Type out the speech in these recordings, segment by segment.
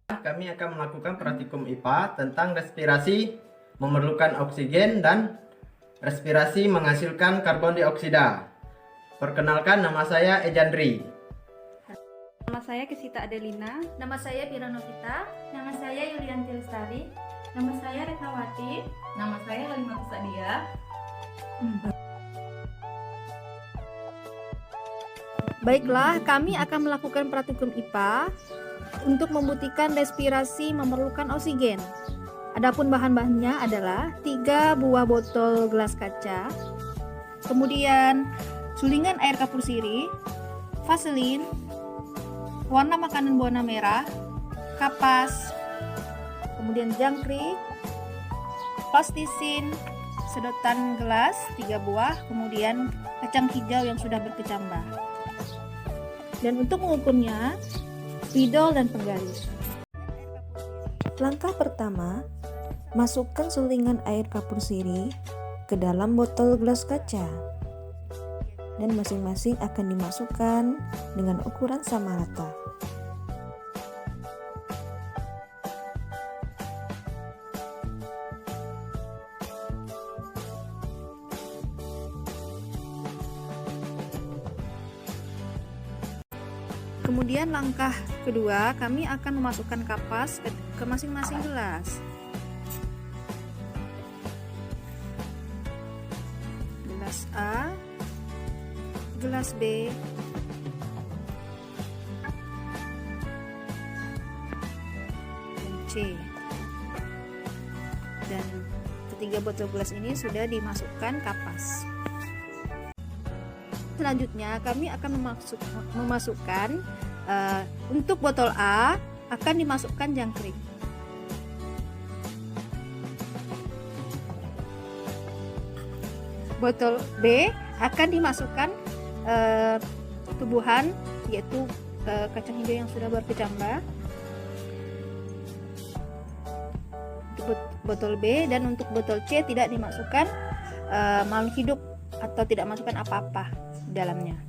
Kami akan melakukan praktikum IPA tentang respirasi memerlukan oksigen dan respirasi menghasilkan karbon dioksida. Perkenalkan, nama saya Ejandri. Nama saya Kesita Adelina. Nama saya Pira Novita. Nama saya Yulianti Lestari. Nama saya Retnawati. Nama saya Halimah Sadia. Baiklah, kami akan melakukan praktikum IPA untuk membuktikan respirasi memerlukan oksigen. Adapun bahan-bahannya adalah 3 buah botol gelas kaca, kemudian sulingan air kapur sirih, vaselin, warna makanan berwarna merah, kapas, kemudian jangkrik, plastisin, sedotan gelas 3 buah, kemudian kacang hijau yang sudah berkecambah. Dan untuk mengukurnya, spidol dan penggaris. Langkah pertama, masukkan sulingan air kapur sirih ke dalam botol gelas kaca. Dan masing-masing akan dimasukkan dengan ukuran sama rata. Kemudian langkah kedua, kami akan memasukkan kapas ke masing-masing gelas. Gelas A, gelas B, dan C. Dan ketiga botol gelas ini sudah dimasukkan kapas. Selanjutnya kami akan memasukkan untuk botol A akan dimasukkan jangkrik. Botol B akan dimasukkan tubuhan, yaitu kacang hijau yang sudah berkecambah. Untuk botol B, dan untuk botol C tidak dimasukkan makhluk hidup atau tidak masukkan apa-apa di dalamnya.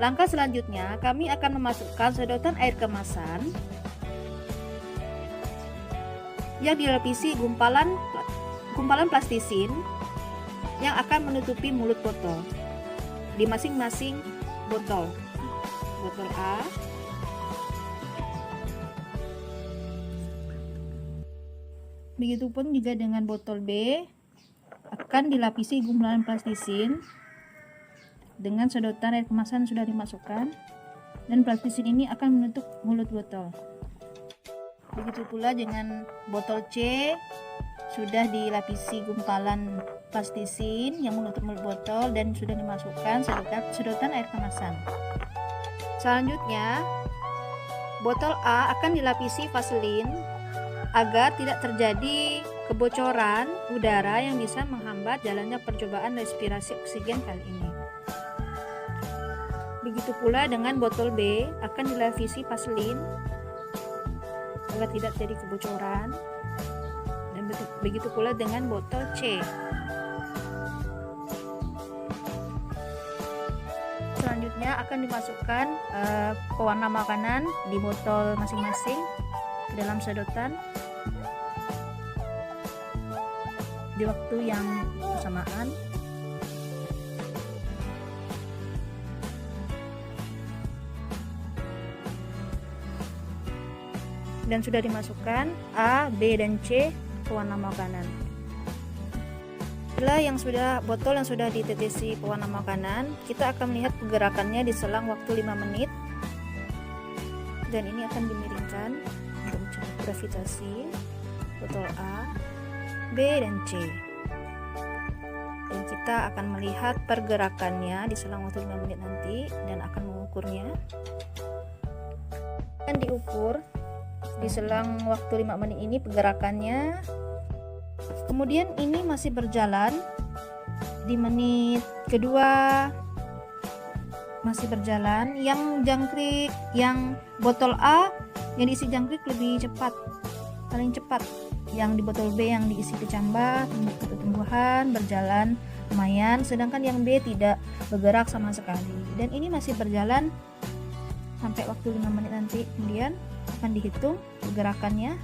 Langkah selanjutnya, kami akan memasukkan sedotan air kemasan yang dilapisi gumpalan plastisin yang akan menutupi mulut botol di masing-masing botol. Botol A, begitupun juga dengan botol B, akan dilapisi gumpalan plastisin dengan sedotan air kemasan sudah dimasukkan, dan plastisin ini akan menutup mulut botol. Begitu pula dengan botol C, sudah dilapisi gumpalan plastisin yang menutup mulut botol dan sudah dimasukkan sedotan air kemasan. Selanjutnya, botol A akan dilapisi vaselin agar tidak terjadi kebocoran udara yang bisa menghambat jalannya percobaan respirasi oksigen kali ini. Begitu pula dengan botol B, akan dilapisi vaselin agar tidak terjadi kebocoran, dan begitu pula dengan botol C. Selanjutnya akan dimasukkan pewarna makanan di botol masing-masing ke dalam sedotan di waktu yang bersamaan. Dan sudah dimasukkan A, B, dan C pewarna makanan. Setelah botol yang sudah ditetesi pewarna makanan, kita akan melihat pergerakannya di selang waktu 5 menit. Dan ini akan dimiringkan untuk mencari gravitasi botol A, B, dan C. Dan kita akan melihat pergerakannya di selang waktu 5 menit nanti dan akan mengukurnya. Akan diukur di selang waktu 5 menit ini pergerakannya. Kemudian ini masih berjalan di menit kedua, masih berjalan. Yang jangkrik, yang botol A yang diisi jangkrik lebih cepat, paling cepat. Yang di botol B yang diisi kecambah, tumbuhan berjalan lumayan, sedangkan yang B tidak bergerak sama sekali. Dan ini masih berjalan sampai waktu 5 menit nanti. Kemudian akan dihitung pergerakannya.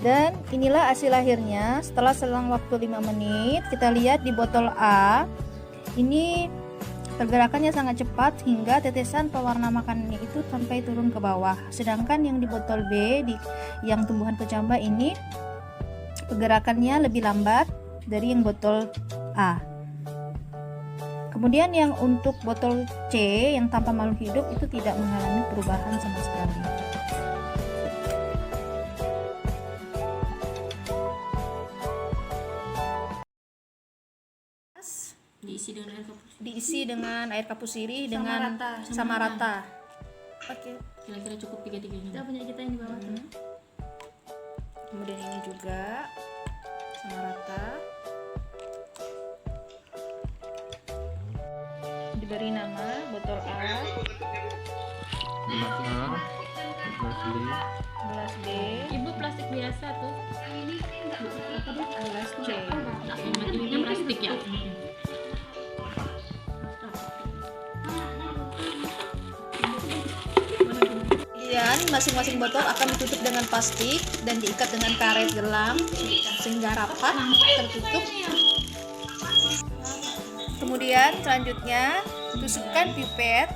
Dan inilah hasil akhirnya setelah selang waktu 5 menit. Kita lihat di botol A ini pergerakannya sangat cepat hingga tetesan pewarna makanannya itu sampai turun ke bawah. Sedangkan yang di botol B yang tumbuhan kecambah ini pergerakannya lebih lambat dari yang botol A. Kemudian yang untuk botol C yang tanpa makhluk hidup itu tidak mengalami perubahan sama sekali. Diisi dengan air kapur sirih dengan sama rata. Oke. Kira-kira cukup 3-3 ini. Kita punya kita yang di bawah tuh. Kemudian ini juga sama rata. Diberi nama botol A, gelas B, Ibu plastik biasa tuh. gelas C. Ini plastik ya. Kemudian masing-masing botol akan ditutup dengan plastik dan diikat dengan karet gelang sehingga rapat tertutup. Kemudian selanjutnya tusukkan pipet.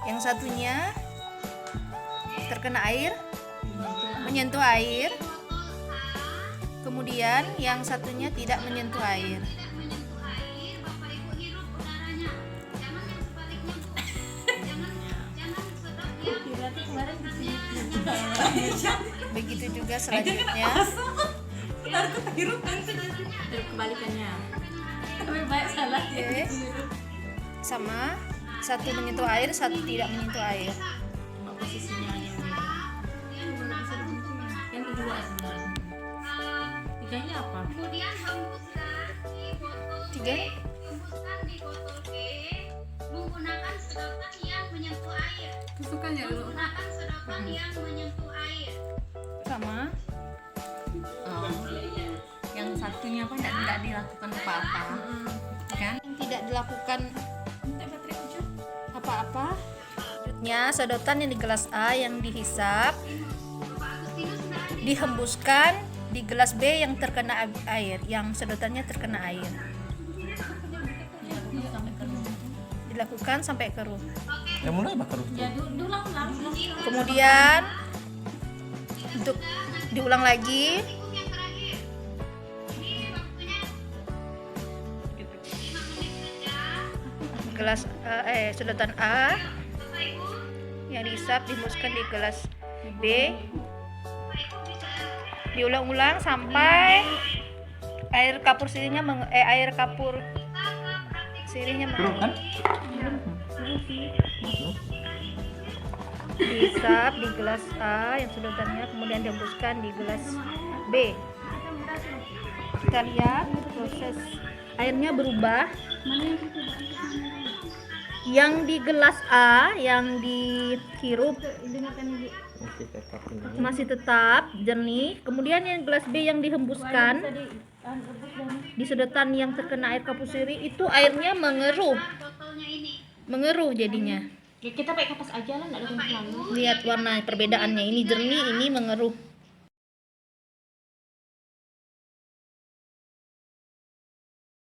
Yang satunya terkena air, menyentuh air. Kemudian yang satunya tidak menyentuh air. Begitu juga selanjutnya. Kebalikannya. Lebih baik salah ya. Oke. Sama, satu menyentuh air, satu tidak menyentuh air. Posisinya yang kedua sebenarnya. Tiganya apa? Kemudian hembuskan di botol B. Tiga. Hembuskan di botol B menggunakan sedotan yang menyentuh air. Tusukan ya dulu. Menggunakan sedotan yang menyentuh air. Sama. Yang satunya apa tidak dilakukan apa-apa. Kan? Yang tidak dilakukan apa-apa. Selanjutnya sedotan yang di gelas A yang dihisap dihembuskan di gelas B yang terkena air, yang sedotannya terkena air. Dilakukan sampai keruh. Ya mulai bakar Ya diulang-ulang. Kemudian untuk diulang lagi. Gelas sedotan A yang dihisap dihembuskan di gelas B, diulang-ulang sampai air kapur sirihnya kan? dihisap di gelas A yang sedotannya, kemudian dihembuskan di gelas B. Kita lihat proses airnya berubah. Yang di gelas A yang dihirup masih tetap jernih. Kemudian yang gelas B yang dihembuskan di sedotan yang terkena air kapur sirih itu airnya mengeruh jadinya. Ya, kita pakai kapas aja lah, enggak ada yang selalu. Lihat warna perbedaannya, ini jernih, ini mengeruh.